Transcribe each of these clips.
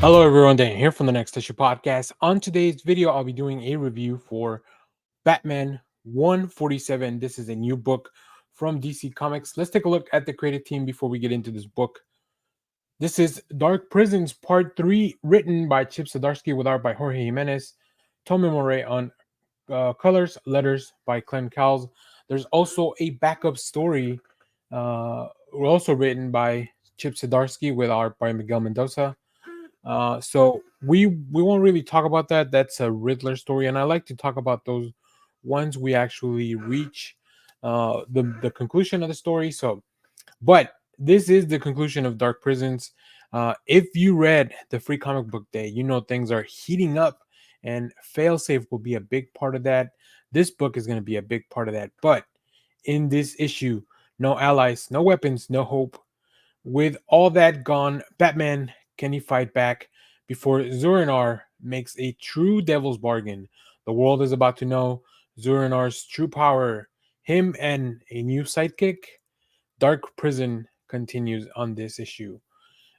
Hello everyone, Dan here from the Next Issue Podcast. On today's video, I'll be doing a review for Batman 147. This is a new book from DC Comics. Let's take a look at the creative team before we get into this book. This is Dark Prisons Part 3, written by Chip Zdarsky with art by Jorge Jimenez, Tommy Moret on colors, letters by Clem Cowles. There's also a backup story, also written by Chip Zdarsky with art by Miguel Mendoza. So we won't really talk about that. That's a Riddler story, and I like to talk about those ones we actually reach the conclusion of the story. But this is the conclusion of Dark Prisons. If you read the Free Comic Book Day, you know things are heating up, and failsafe will be a big part of that. This book is going to be a big part of that. But in this issue, no allies, no weapons, no hope. With all that gone, Batman can he fight back before Zur-En-Arrh makes a true devil's bargain? The world is about to know Zur-En-Arrh's true power. Him and a new sidekick. Dark Prison continues on this issue.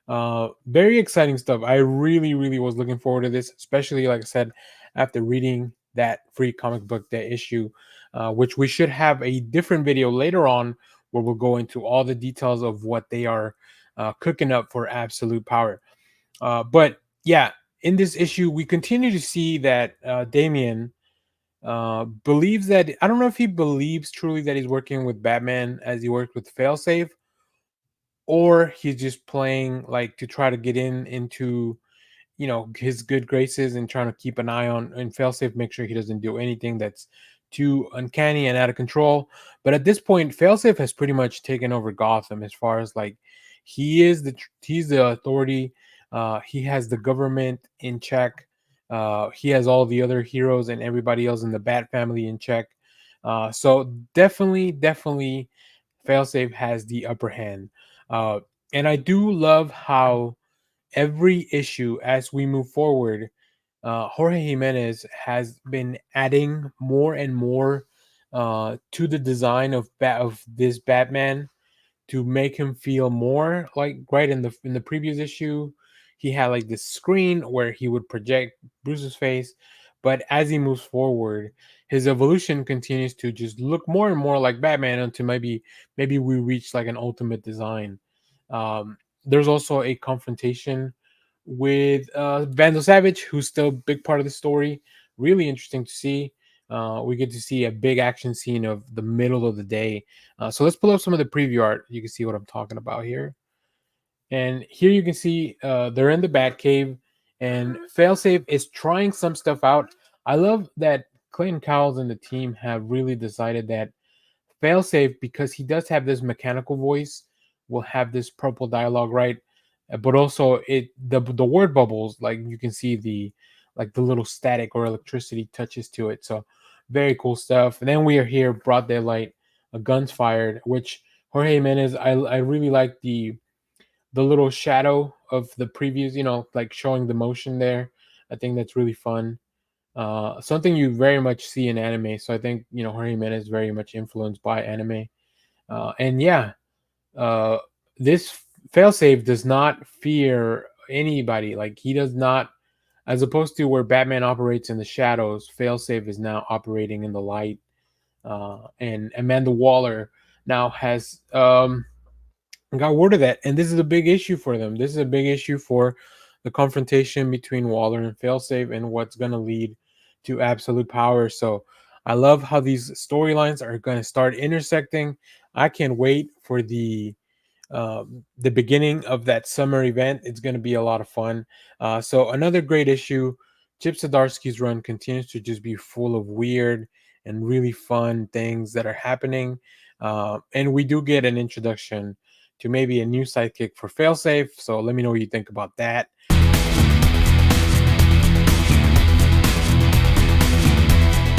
Very exciting stuff. I really was looking forward to this, especially like I said, after reading that Free Comic Book Day issue, which we should have a different video later on where we'll go into all the details of what they are cooking up for Absolute Power. But yeah, in this issue, we continue to see that Damian believes that, I don't know if he believes truly that he's working with Batman as he worked with Failsafe, or he's just playing like to try to get into his good graces and trying to keep an eye on and failsafe, make sure he doesn't do anything that's too uncanny and out of control. But at this point, failsafe has pretty much taken over Gotham, as far as like he's the authority. He has the government in check. He has all the other heroes and everybody else in the Bat family in check. So definitely failsafe has the upper hand. uh, and I do love how every issue as we move forward, Jorge Jimenez has been adding more and more to the design of this Batman to make him feel more like, right, in the previous issue he had like this screen where he would project Bruce's face, but as he moves forward his evolution continues to just look more and more like Batman until maybe we reach like an ultimate design. There's also a confrontation with Vandal Savage, who's still a big part of the story. Really interesting to see. We get to see a big action scene of the middle of the day. So let's pull up some of the preview art. You can see what I'm talking about here. And here you can see they're in the Batcave, and Failsafe is trying some stuff out. I love that Clayton Cowles and the team have really decided that Failsafe, because he does have this mechanical voice, will have this purple dialogue, right? But also the word bubbles, like you can see the little static or electricity touches to it. So very cool stuff. And then we are here, broad daylight, a guns fired, which Jorge Jimenez, I really like the little shadow of the previews, like showing the motion there. I think that's really fun. Something you very much see in anime. So I think Jorge Jimenez is very much influenced by anime. And yeah, uh, this failsafe does not fear anybody. Like he does not, as opposed to where Batman operates in the shadows, failsafe is now operating in the light. And Amanda Waller now has got word of that, and this is a big issue for them. This is a big issue for the confrontation between Waller and Failsafe, and what's going to lead to Absolute Power. So I love how these storylines are going to start intersecting. I can't wait for the beginning of that summer event. It's going to be a lot of fun. So another great issue. Chip Zdarsky's run continues to just be full of weird and really fun things that are happening. And we do get an introduction to maybe a new sidekick for Failsafe. So let me know what you think about that.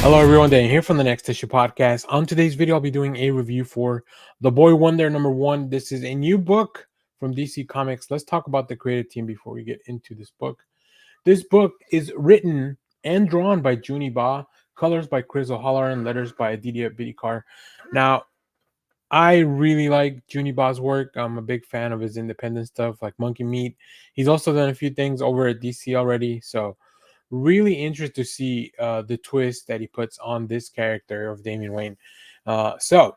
Hello everyone, Dan here from the Next Issue Podcast. On today's video, I'll be doing a review for The Boy Wonder #1. This is a new book from DC Comics. Let's talk about the creative team before we get into this book. This book is written and drawn by Juni Ba, colors by Chris O'Halloran, letters by Aditya Bidikar. Now, I really like Juniba's work. I'm a big fan of his independent stuff like Monkey Meat. He's also done a few things over at DC already. So really interested to see the twist that he puts on this character of Damian Wayne. So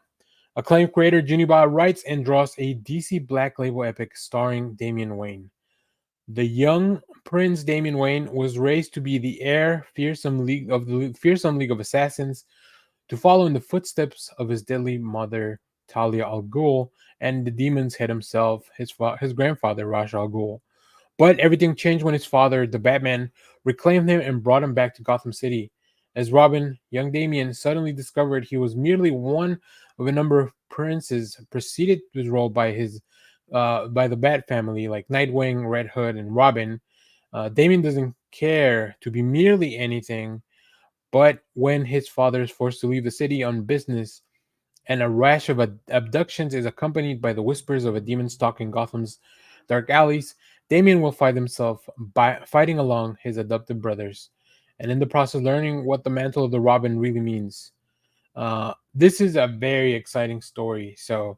acclaimed creator Juniba writes and draws a DC Black Label epic starring Damian Wayne. The young Prince Damian Wayne was raised to be the heir fearsome League of Assassins, to follow in the footsteps of his deadly mother Talia al Ghul and the demon's head himself, his grandfather Ra's al Ghul. But everything changed when his father, the Batman, reclaimed him and brought him back to Gotham City. As Robin, young Damien suddenly discovered he was merely one of a number of princes preceded to his role by the Bat family like Nightwing, Red Hood, and Robin. Damien doesn't care to be merely anything, but when his father is forced to leave the city on business, and a rash of abductions is accompanied by the whispers of a demon stalking Gotham's dark alleys, Damien will find himself fighting along his adopted brothers, and in the process learning what the mantle of the Robin really means. This is a very exciting story. So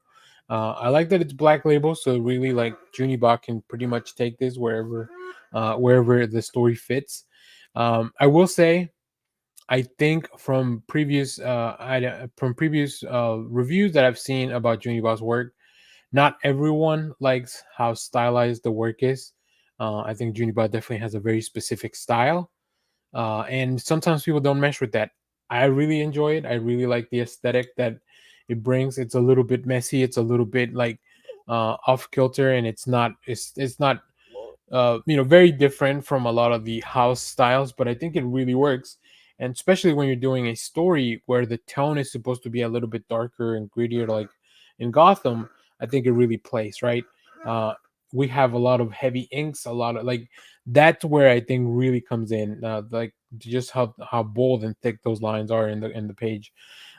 I like that it's Black Label, so really like Junibach can pretty much take this wherever the story fits. I will say I think from previous reviews that I've seen about Juniba's work, not everyone likes how stylized the work is. I think Juniba definitely has a very specific style, and sometimes people don't mesh with that. I really enjoy it. I really like the aesthetic that it brings. It's a little bit messy. It's a little bit like off kilter, and it's not very different from a lot of the house styles, but I think it really works. And especially when you're doing a story where the tone is supposed to be a little bit darker and grittier, like in Gotham, I think it really plays, right? Uh, we have a lot of heavy inks, a lot of like that's where I think really comes in, like just how bold and thick those lines are in the page.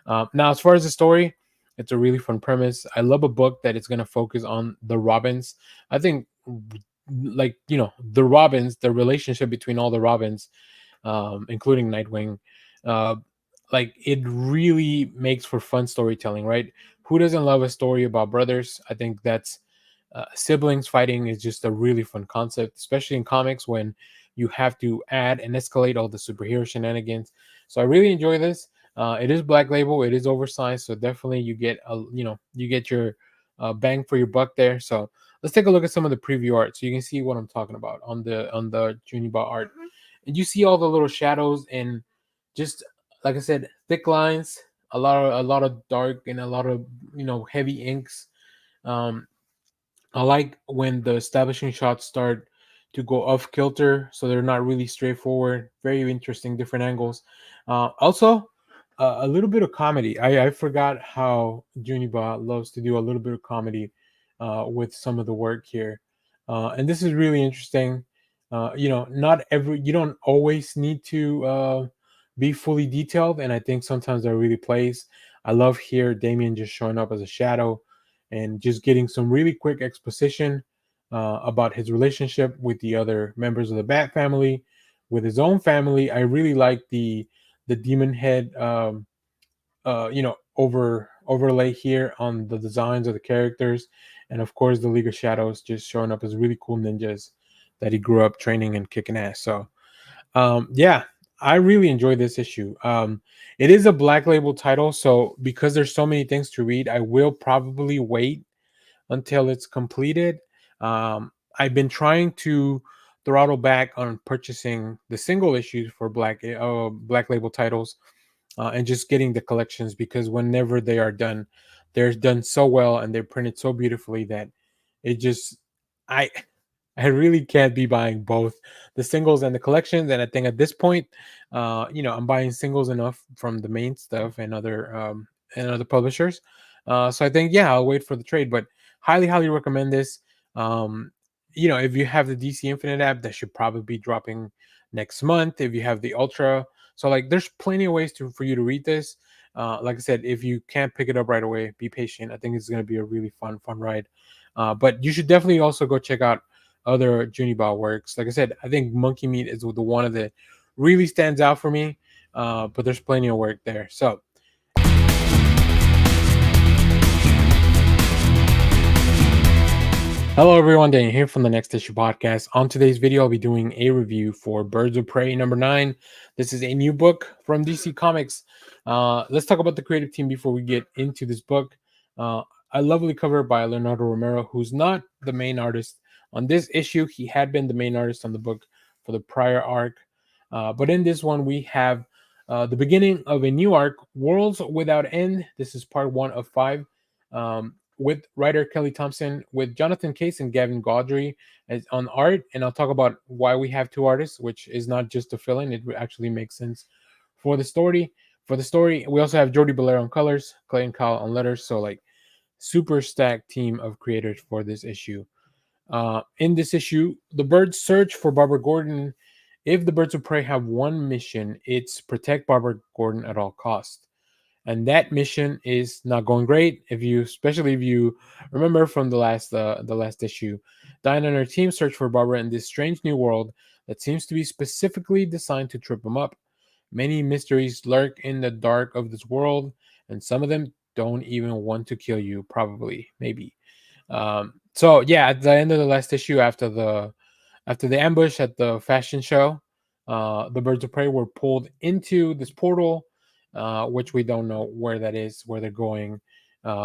Now, as far as the story, it's a really fun premise. I love a book that is going to focus on the Robins. I think like the Robins, the relationship between all the Robins, including Nightwing, uh, like it really makes for fun storytelling, right? Who doesn't love a story about brothers? I think that's siblings fighting is just a really fun concept, especially in comics when you have to add and escalate all the superhero shenanigans. So I really enjoy this. It is Black Label, it is oversized, so definitely you get your bang for your buck there. So let's take a look at some of the preview art so you can see what I'm talking about on the Juniba art. And you see all the little shadows and just like I said, thick lines, a lot of dark and a lot of heavy inks. Um, I like when the establishing shots start to go off kilter, so they're not really straightforward. Very interesting, different angles. Also, a little bit of comedy. I forgot how Juniba loves to do a little bit of comedy with some of the work here, and this is really interesting. Not every you don't always need to be fully detailed, and I think sometimes that really plays. I love here Damien just showing up as a shadow and just getting some really quick exposition about his relationship with the other members of the Bat family, with his own family. I really like the demon head, overlay here on the designs of the characters, and of course the League of Shadows just showing up as really cool ninjas that he grew up training and kicking ass. So yeah, I really enjoyed this issue. It is a Black Label title, so because there's so many things to read, I will probably wait until it's completed. I've been trying to throttle back on purchasing the single issues for Black Label titles, and just getting the collections because whenever they are done, they're done so well and they're printed so beautifully that it just I I really can't be buying both the singles and the collections. And I think at this point, I'm buying singles enough from the main stuff and other publishers. So I think yeah, I'll wait for the trade, but highly recommend this. Um, if you have the DC Infinite app, that should probably be dropping next month. If you have the Ultra, so like there's plenty of ways for you to read this. Like I said, if you can't pick it up right away, be patient. I think it's going to be a really fun ride. But you should definitely also go check out other Juniba works. Like I said, I think Monkey Meat is the one that really stands out for me. But there's plenty of work there. So Hello, everyone. Daniel here from the Next Issue Podcast. On today's video, I'll be doing a review for Birds of Prey #9. This is a new book from DC Comics. Let's talk about the creative team before we get into this book. Uh, a lovely cover by Leonardo Romero, who's not the main artist on this issue. He had been the main artist on the book for the prior arc. But in this one, we have the beginning of a new arc, Worlds Without End. This is part 1 of 5. With writer Kelly Thompson, with Jonathan Case and Gavin Gaudry as on art, and I'll talk about why we have two artists, which is not just a fill-in; it actually makes sense for the story. For the story, we also have Jordi Belair on colors, Clay and Kyle on letters. So like super stacked team of creators for this issue. In this issue, the birds search for Barbara Gordon. If the birds of prey have one mission, it's protect Barbara Gordon at all costs, and that mission is not going great. If you, especially if you remember from the last issue, Diana and her team search for Barbara in this strange new world that seems to be specifically designed to trip them up. Many mysteries lurk in the dark of this world, and some of them don't even want to kill you. Probably, maybe. So yeah, at the end of the last issue, after the ambush at the fashion show, the birds of prey were pulled into this portal, which we don't know where that is, where they're going.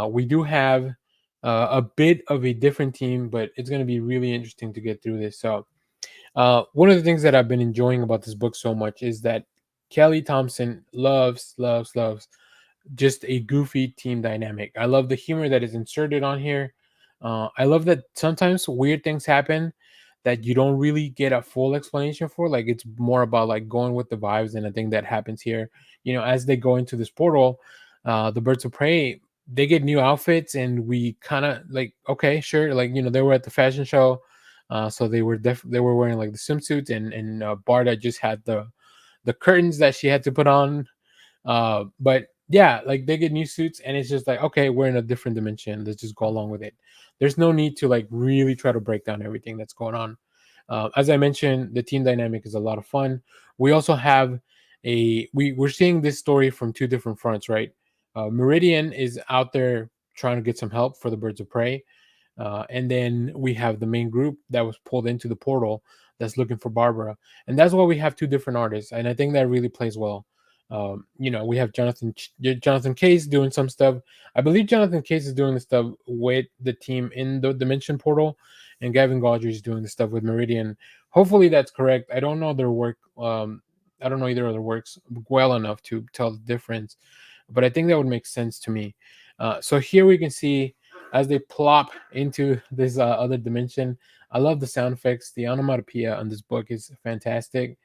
We do have a bit of a different team, but it's going to be really interesting to get through this. So, one of the things that I've been enjoying about this book so much is that Kelly Thompson loves just a goofy team dynamic. I love the humor that is inserted on here. I love that sometimes weird things happen that you don't really get a full explanation for. Like it's more about like going with the vibes, and I think that happens here. You know, as they go into this portal, the birds of prey they get new outfits, and we kind of like okay, sure, like you know they were at the fashion show, so they were wearing like the swimsuits, and Barda just had the curtains that she had to put on, but yeah, like they get new suits, and it's just like, okay, we're in a different dimension. Let's just go along with it. There's no need to like really try to break down everything that's going on. As I mentioned, the team dynamic is a lot of fun. We also have we're seeing this story from two different fronts, right? Meridian is out there trying to get some help for the birds of prey, and then we have the main group that was pulled into the portal that's looking for Barbara, and that's why we have two different artists, and I think that really plays well. You know, we have Jonathan Case doing some stuff. I believe Jonathan Case is doing the stuff with the team in the Dimension Portal, and Gavin Gaudry is doing the stuff with Meridian. Hopefully, that's correct. I don't know their work. I don't know either of their works well enough to tell the difference, but I think that would make sense to me. So here we can see as they plop into this other dimension. I love the sound effects. The onomatopoeia on this book is fantastic,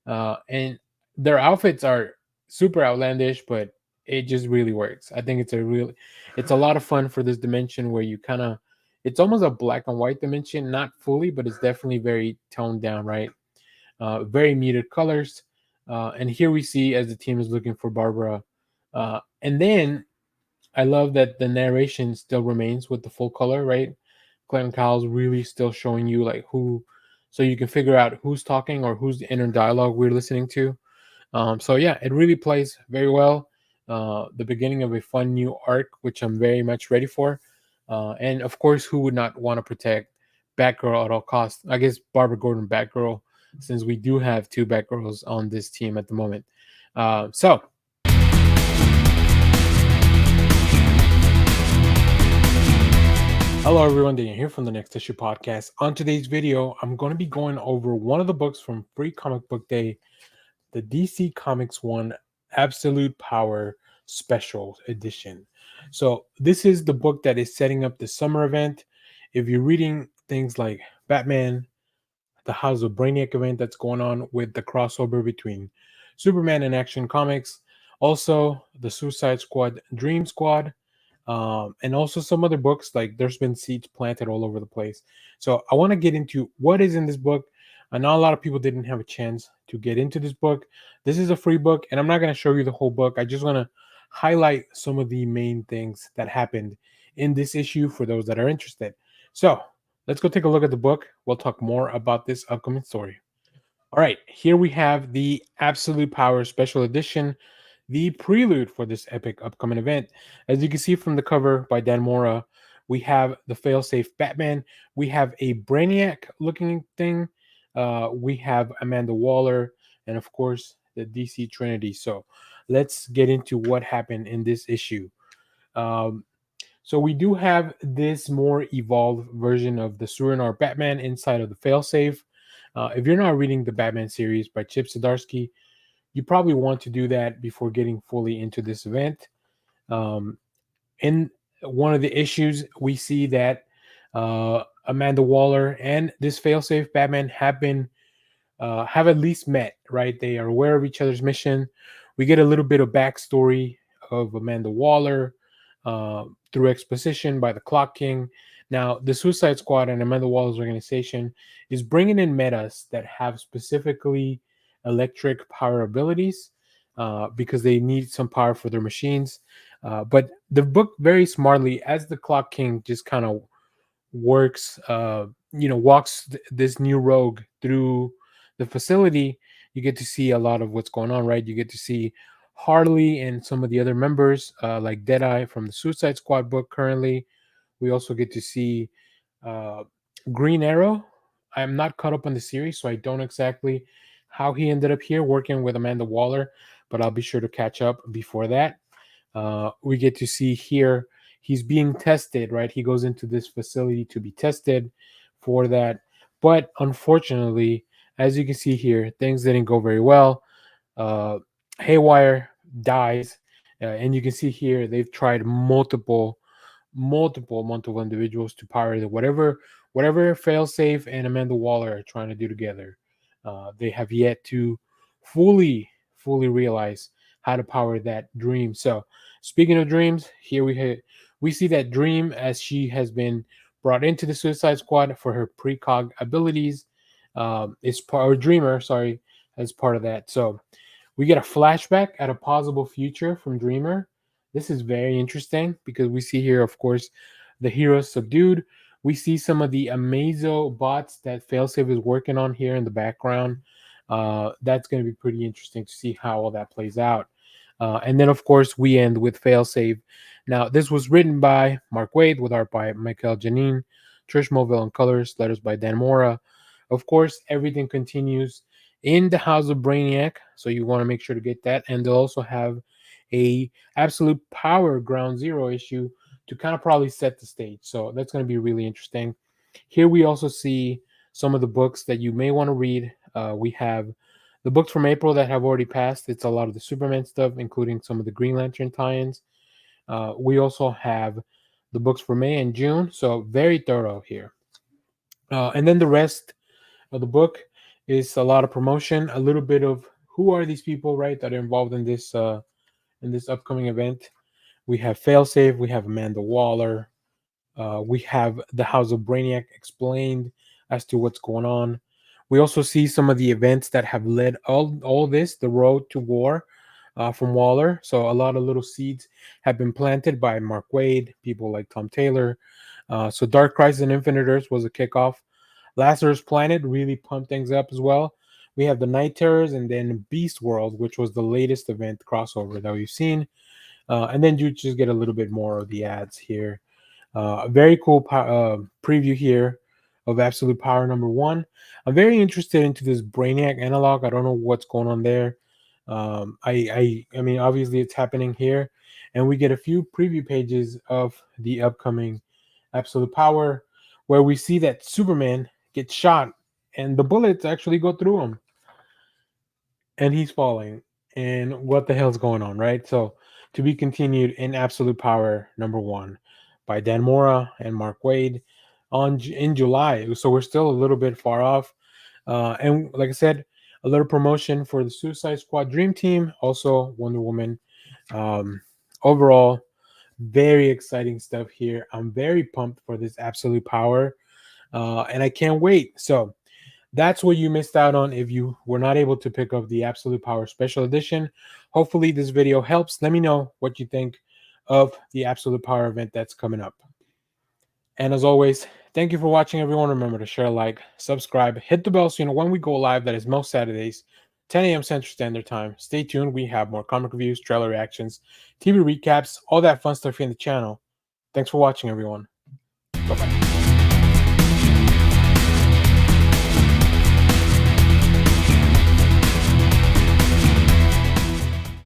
and their outfits are super outlandish, but it just really works. I think it's a lot of fun for this dimension where you kind of, it's almost a black and white dimension, not fully, but it's definitely very toned down, right? Very muted colors. And here we see as the team is looking for Barbara. And then I love that the narration still remains with the full color, right? Glenn Kyle's really still showing you like who, so you can figure out who's talking or who's the inner dialogue we're listening to. So yeah, it really plays very well. The beginning of a fun new arc, which I'm very much ready for. And of course, who would not want to protect Batgirl at all costs? I guess Barbara Gordon, Batgirl, since we do have two Batgirls on this team at the moment. So hello, everyone. Daniel here from the Next Issue Podcast. On today's video, I'm going to be going over one of the books from Free Comic Book Day, the DC Comics 1 Absolute Power Special Edition. So, this is the book that is setting up the summer event. If you're reading things like Batman, the House of Brainiac event that's going on with the crossover between Superman and Action Comics, also the Suicide Squad Dream Squad, and also some other books. Like there's been seeds planted all over the place. So I want to get into what is in this book. I know a lot of people didn't have a chance to get into this book. This is a free book, and I'm not going to show you the whole book. I just want to highlight some of the main things that happened in this issue for those that are interested. So let's go take a look at the book. We'll talk more about this upcoming story. All right, here we have the Absolute Power Special Edition, the prelude for this epic upcoming event. As you can see from the cover by Dan Mora, we have the failsafe Batman, we have a Brainiac looking thing, we have Amanda Waller, and of course the DC Trinity. So let's get into what happened in this issue. Um, so we do have this more evolved version of the Surinor Batman inside of the failsafe. If you're not reading the Batman series by Chip Zdarsky, you probably want to do that before getting fully into this event. Um, in one of the issues, we see that Amanda Waller and this failsafe Batman have at least met, right? They are aware of each other's mission. We get a little bit of backstory of Amanda Waller through exposition by the Clock King. Now, the Suicide Squad and Amanda Waller's organization is bringing in metas that have specifically electric power abilities because they need some power for their machines. But the book very smartly, as the Clock King just kind of works walks this new rogue through the facility, you get to see a lot of what's going on, right? You get to see Harley and some of the other members, like Deadeye from the Suicide Squad book currently. We also get to see uh, Green Arrow. I'm not caught up on the series, so I don't exactly how he ended up here working with Amanda Waller, but I'll be sure to catch up before that. We get to see here he's being tested, right? He goes into this facility to be tested for that. But unfortunately, as you can see here, things didn't go very well. Uh, Haywire dies. And you can see here they've tried multiple individuals to power the whatever failsafe and Amanda Waller are trying to do together. They have yet to fully realize how to power that dream. So speaking of dreams, here we see that Dream as she has been brought into the Suicide Squad for her precog abilities. Is part or Dreamer, sorry, as part of that. So we get a flashback at a possible future from Dreamer. This is very interesting because we see here, of course, the heroes subdued. We see some of the Amazo bots that Failsafe is working on here in the background. That's going to be pretty interesting to see how all that plays out. And then, of course, we end with Failsafe. Now, this was written by Mark Waid with art by Michael Janin, Trish Mulville on colors, letters by Dan Mora. Of course, everything continues in the House of Brainiac, so you want to make sure to get that. And they'll also have a Absolute Power Ground Zero issue to kind of probably set the stage. So that's going to be really interesting. Here we also see some of the books that you may want to read. We have the books from April that have already passed. It's a lot of the Superman stuff, including some of the Green Lantern tie-ins. We also have the books for May and June, so very thorough here. And then the rest of the book is a lot of promotion, a little bit of who are these people, right, that are involved in this upcoming event. We have Failsafe, we have Amanda Waller, we have the House of Brainiac explained as to what's going on. We also see some of the events that have led all this, the road to war from Waller. So a lot of little seeds have been planted by Mark Waid, people like Tom Taylor. So Dark Crisis and Infinite Earths was a kickoff. Lazarus Planet really pumped things up as well. We have the Night Terrors and then Beast World, which was the latest event crossover that we've seen. And then you just get a little bit more of the ads here. A very cool preview here of Absolute Power #1. I'm very interested into this Brainiac analog. I don't know what's going on there. I mean, obviously it's happening here, and we get a few preview pages of the upcoming Absolute Power, where we see that Superman gets shot, and the bullets actually go through him, and he's falling. And what the hell's going on, right? So, to be continued in Absolute Power #1 by Dan Mora and Mark Waid in July. So we're still a little bit far off. And like I said, a little promotion for the Suicide Squad Dream Team, also Wonder Woman. Um, Overall, very exciting stuff here. I'm very pumped for this Absolute Power, and I can't wait. So that's what you missed out on if you were not able to pick up the Absolute Power Special Edition. Hopefully, this video helps. Let me know what you think of the Absolute Power event that's coming up. And as always, thank you for watching, everyone. Remember to share, like, subscribe, hit the bell so you know when we go live. That is most Saturdays, 10 a.m. Central Standard Time. Stay tuned. We have more comic reviews, trailer reactions, TV recaps, all that fun stuff here in the channel. Thanks for watching, everyone.